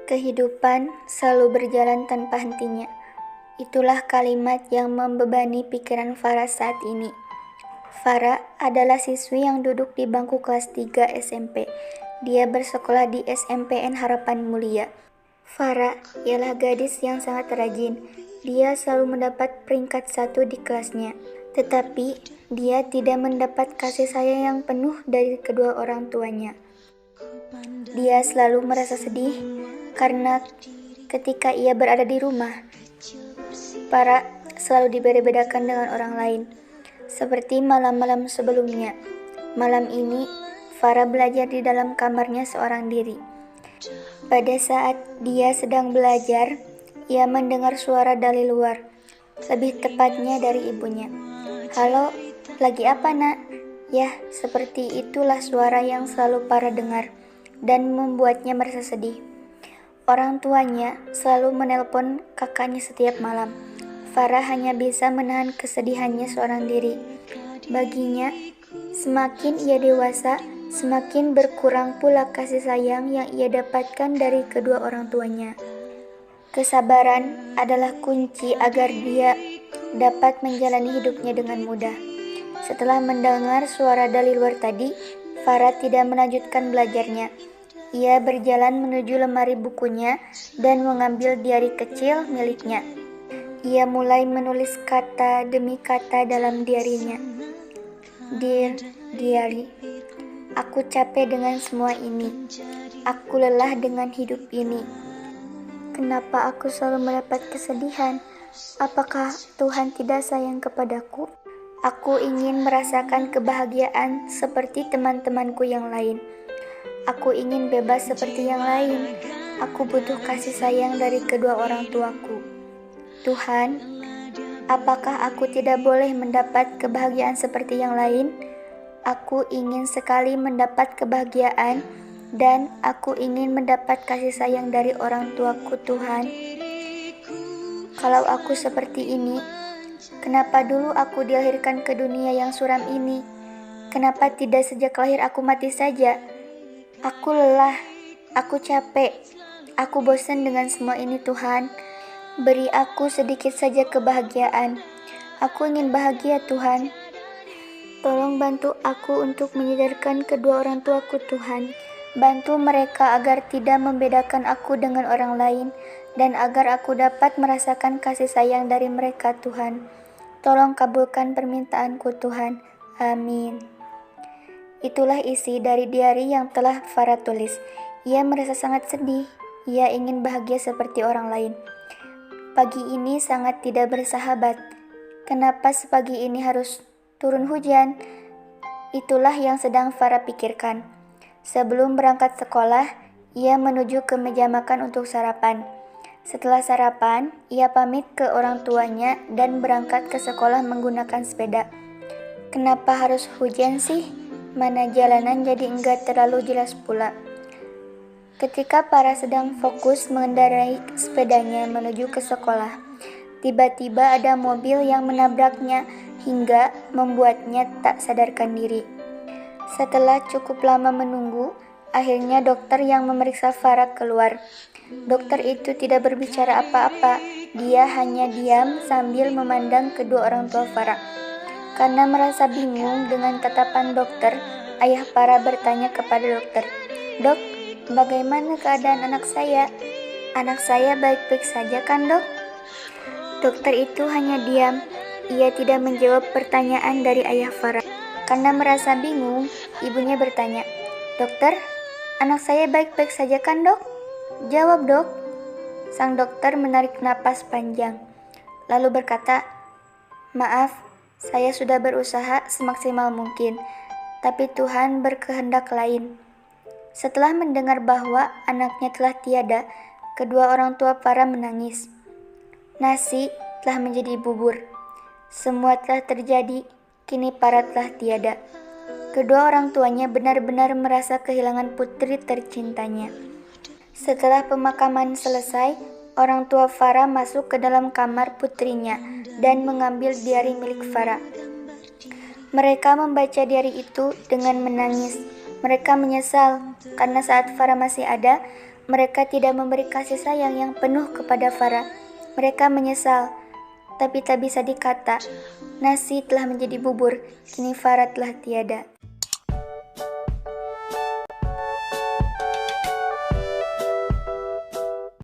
Kehidupan selalu berjalan tanpa hentinya. Itulah kalimat yang membebani pikiran Farah saat ini. Farah adalah siswi yang duduk di bangku kelas 3 SMP. Dia bersekolah di SMPN Harapan Mulia. Farah ialah gadis yang sangat rajin. Dia selalu mendapat peringkat 1 di kelasnya. Tetapi dia tidak mendapat kasih sayang yang penuh dari kedua orang tuanya. Dia selalu merasa sedih karena ketika ia berada di rumah, Farah selalu dibeda-bedakan dengan orang lain. Seperti malam-malam sebelumnya. Malam ini, Farah belajar di dalam kamarnya seorang diri. Pada saat dia sedang belajar, ia mendengar suara dari luar, lebih tepatnya dari ibunya. "Halo, lagi apa, Nak?" Ya, seperti itulah suara yang selalu Farah dengar dan membuatnya merasa sedih. Orang tuanya selalu menelpon kakaknya setiap malam. Farah hanya bisa menahan kesedihannya seorang diri. Baginya, semakin ia dewasa, semakin berkurang pula kasih sayang yang ia dapatkan dari kedua orang tuanya. Kesabaran adalah kunci agar dia dapat menjalani hidupnya dengan mudah. Setelah mendengar suara dari luar tadi, Farah tidak melanjutkan belajarnya. Ia berjalan menuju lemari bukunya dan mengambil diari kecil miliknya. Ia mulai menulis kata demi kata dalam diarinya. "Dear Diary, aku capek dengan semua ini. Aku lelah dengan hidup ini. Kenapa aku selalu mendapat kesedihan? Apakah Tuhan tidak sayang kepadaku? Aku ingin merasakan kebahagiaan seperti teman-temanku yang lain. Aku ingin bebas seperti yang lain. Aku butuh kasih sayang dari kedua orang tuaku. Tuhan, apakah aku tidak boleh mendapat kebahagiaan seperti yang lain? Aku ingin sekali mendapat kebahagiaan dan aku ingin mendapat kasih sayang dari orang tuaku, Tuhan. Kalau aku seperti ini, kenapa dulu aku dilahirkan ke dunia yang suram ini? Kenapa tidak sejak lahir aku mati saja? Aku lelah, aku capek, aku bosan dengan semua ini, Tuhan. Beri aku sedikit saja kebahagiaan. Aku ingin bahagia, Tuhan. Tolong bantu aku untuk menyadarkan kedua orang tuaku, Tuhan. Bantu mereka agar tidak membedakan aku dengan orang lain dan agar aku dapat merasakan kasih sayang dari mereka, Tuhan. Tolong kabulkan permintaanku, Tuhan. Amin." Itulah isi dari diari yang telah Farah tulis. Ia merasa sangat sedih. Ia ingin bahagia seperti orang lain. Pagi ini sangat tidak bersahabat. Kenapa sepagi ini harus turun hujan? Itulah yang sedang Farah pikirkan. Sebelum berangkat sekolah, ia menuju ke meja makan untuk sarapan. Setelah sarapan, ia pamit ke orang tuanya dan berangkat ke sekolah menggunakan sepeda. Kenapa harus hujan sih? Mana jalanan jadi enggak terlalu jelas pula. Ketika Farah sedang fokus mengendarai sepedanya menuju ke sekolah, tiba-tiba ada mobil yang menabraknya hingga membuatnya tak sadarkan diri. Setelah cukup lama menunggu, akhirnya dokter yang memeriksa Farah keluar. Dokter itu tidak berbicara apa-apa, dia hanya diam sambil memandang kedua orang tua Farah. Karena merasa bingung dengan tatapan dokter, ayah Farah bertanya kepada dokter, "Dok, bagaimana keadaan anak saya? Anak saya baik-baik saja kan, Dok?" Dokter itu hanya diam. Ia tidak menjawab pertanyaan dari ayah Farah. Karena merasa bingung, ibunya bertanya, "Dokter, anak saya baik-baik saja kan, Dok? Jawab, Dok." Sang dokter menarik napas panjang, lalu berkata, "Maaf, saya sudah berusaha semaksimal mungkin, tapi Tuhan berkehendak lain." Setelah mendengar bahwa anaknya telah tiada, kedua orang tua Farah menangis. Nasi telah menjadi bubur. Semua telah terjadi, kini Farah telah tiada. Kedua orang tuanya benar-benar merasa kehilangan putri tercintanya. Setelah pemakaman selesai, orang tua Farah masuk ke dalam kamar putrinya dan mengambil diari milik Farah. Mereka membaca diari itu dengan menangis. Mereka menyesal karena saat Farah masih ada, Mereka tidak memberi kasih sayang yang penuh kepada Farah. Mereka menyesal, tapi tak bisa dikata. Nasi telah menjadi bubur, kini Farah telah tiada.